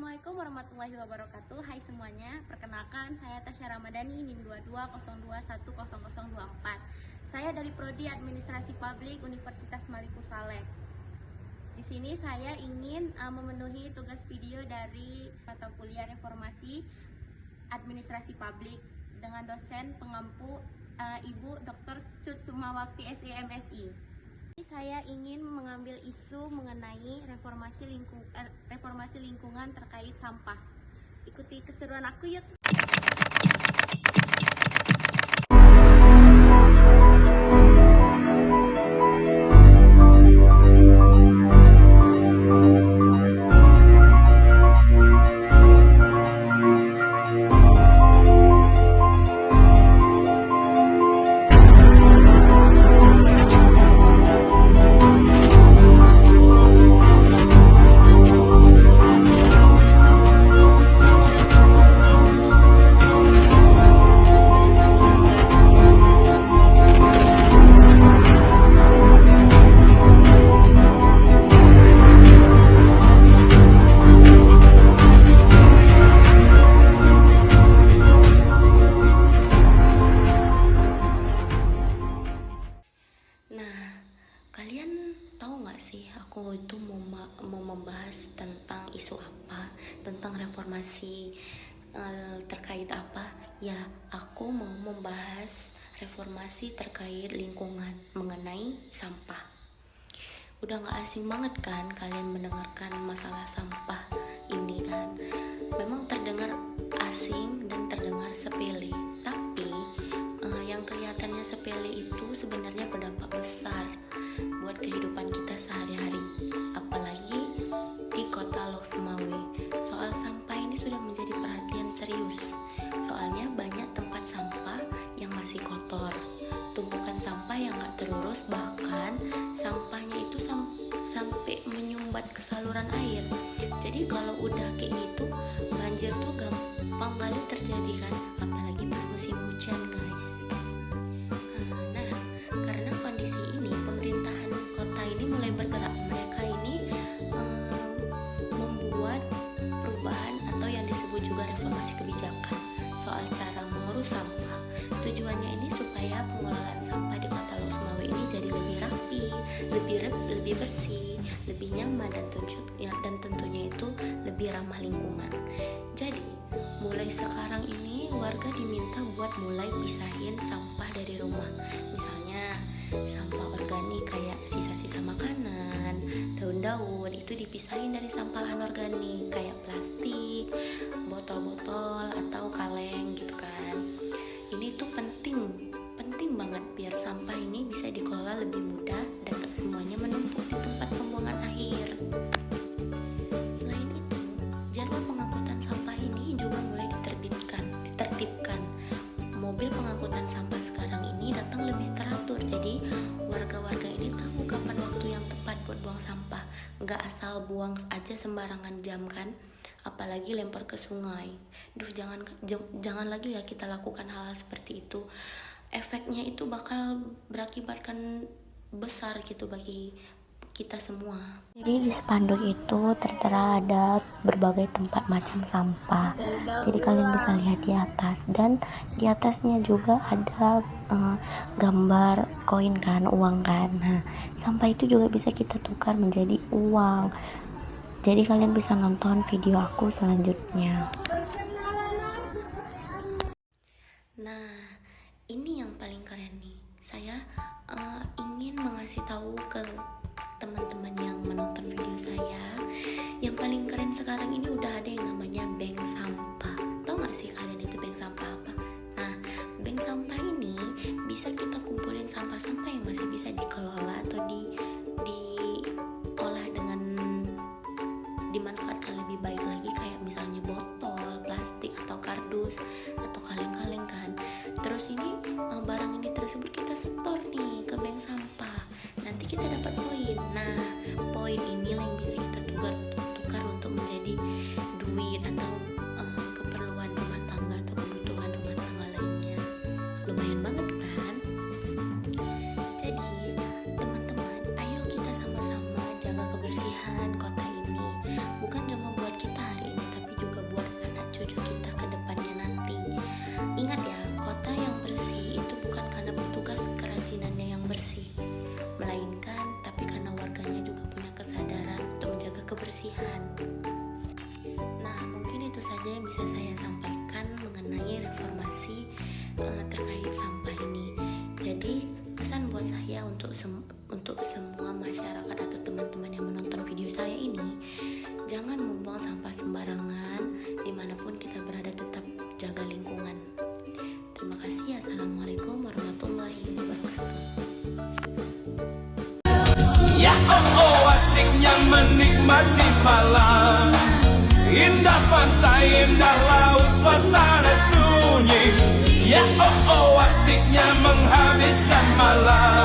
Assalamualaikum warahmatullahi wabarakatuh. Hai semuanya, perkenalkan saya Tasya Ramadhani, NIM 2202100024. Saya dari Prodi Administrasi Publik Universitas Maliku Saleh. Di sini saya ingin memenuhi tugas video dari mata kuliah Reformasi Administrasi Publik dengan dosen pengampu Ibu Dr. Cut Sumawati SEMSI. Saya ingin mengambil isu mengenai reformasi lingkungan terkait sampah. Ikuti keseruan aku yuk. Kalian tahu nggak sih aku itu mau membahas tentang isu apa, tentang reformasi terkait apa? Ya, aku mau membahas reformasi terkait lingkungan mengenai sampah. Udah nggak asing banget kan kalian mendengarkan masalah sampah ini kan? Memang terdengar asing dan terdengar sepele, tapi yang kelihatannya sepele itu sebenarnya berdampak besar buat kehidupan kita sehari-hari, apalagi di kota Lok Sumawe. Soal sampah ini sudah menjadi perhatian serius, soalnya banyak tempat sampah yang masih kotor, tumpukan sampah yang gak terurus, bahkan sampahnya itu sampai menyumbat ke saluran air. Jadi kalau udah kayak gitu, banjir tuh gampang kali terjadi kan, apalagi pas musim hujan guys. Karena kondisi ini, pemerintahan kota ini mulai bergerak. Mereka ini membuat perubahan atau yang disebut juga reformasi kebijakan soal cara mengurus sampah. Tujuannya ini supaya pengelolaan sampah di kota Lok Sumawe ini jadi lebih rapi, lebih bersih, lebih nyaman dan tentunya itu lebih ramah lingkungan. Jadi mulai sekarang ini warga diminta buat mulai pisahin sampah dari rumah. Misalnya sampah organik kayak sisa-sisa makanan, daun-daun itu dipisahin dari sampah anorganik kayak plastik, botol-botol atau kaleng gitu kan. Ini tuh penting banget biar sampah ini bisa dikelola lebih mudah dan gak semuanya menumpuk di tempat pembuangan akhir. Selain itu, jadwal pengangkutan sampah ini juga mulai ditertibkan. Mobil pengangkutan sampah sekarang ini datang lebih teratur, jadi warga-warga ini tahu kapan waktu yang tepat buat buang sampah. Nggak asal buang aja sembarangan jam kan, apalagi lempar ke sungai. Jangan lagi ya kita lakukan hal-hal seperti itu. Efeknya itu bakal berakibatkan besar gitu bagi kita semua. Jadi di spanduk itu tertera ada berbagai tempat macam sampah. Jadi kalian bisa lihat di atas, dan di atasnya juga ada gambar koin kan, uang kan. Nah, sampah itu juga bisa kita tukar menjadi uang. Jadi kalian bisa nonton video aku selanjutnya. Nah, ini yang paling keren nih. Saya ingin mengasih tahu ke teman-teman yang menonton video saya, yang paling keren sekarang ini udah ada yang namanya bank sampah. Tahu nggak sih kalian itu bank sampah apa? Nah, bank sampah ini bisa kita kumpulin sampah-sampah yang masih bisa dikelola atau diolah dengan dimanfaatkan lebih baik lagi, kayak misalnya botol, plastik atau kardus atau kaleng-kaleng kan. Terus ini barang ini tersebut kita setor nih ke bank sampah. Nanti kita dapat poin. Nah, poin inilah yang bisa kita tukar untuk menjadi duit atau keperluan rumah tangga atau kebutuhan rumah tangga lainnya. Lumayan banget kan? Jadi teman-teman, ayo kita sama-sama jaga kebersihan kota ini. Bukan cuma buat kita hari ini, kebersihan. Nah, mungkin itu saja yang bisa saya sampaikan mengenai reformasi terkait sampah ini. Jadi pesan buat saya untuk semua masyarakat atau teman-teman yang menonton video saya ini, jangan membuang sampah sembarangan. Dimanapun kita berada, tetap jaga lingkungan. Terima kasih. Assalamualaikum warahmatullahi wabarakatuh. Ya asiknya menikmati malam, indah pantai, indah laut, suasana sunyi. Ya asiknya menghabiskan malam.